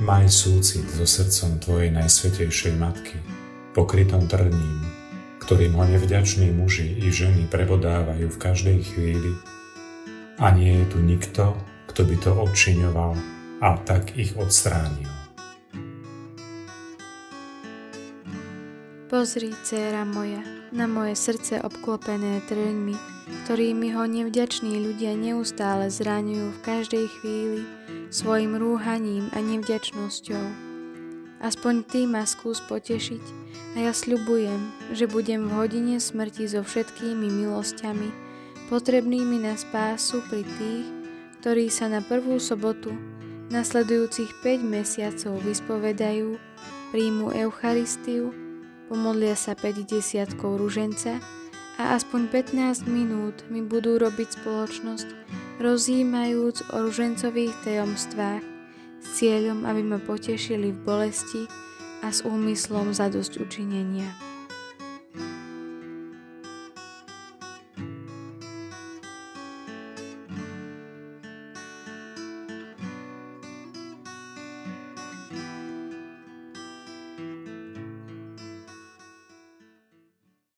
Maj súcit so srdcom tvojej najsvätejšej matky, pokrytom trním, ktorým ho nevďační muži i ženy prebodávajú v každej chvíli. A nie je tu nikto, kto by to odčiňoval a tak ich odstránil. Pozri, dcéra moja, na moje srdce obklopené trňmi, ktorými ho nevďační ľudia neustále zraňujú v každej chvíli svojim rúhaním a nevďačnosťou. Aspoň ty ma skús potešiť a ja sľubujem, že budem v hodine smrti so všetkými milosťami, potrebnými na spásu pri tých, ktorí sa na prvú sobotu nasledujúcich 5 mesiacov vyspovedajú, príjmu Eucharistiu, pomodlia sa 50 ruženca a aspoň 15 minút mi budú robiť spoločnosť, rozjímajúc o ružencových tajomstvách s cieľom, aby ma potešili v bolesti a s úmyslom zadosť učinenia.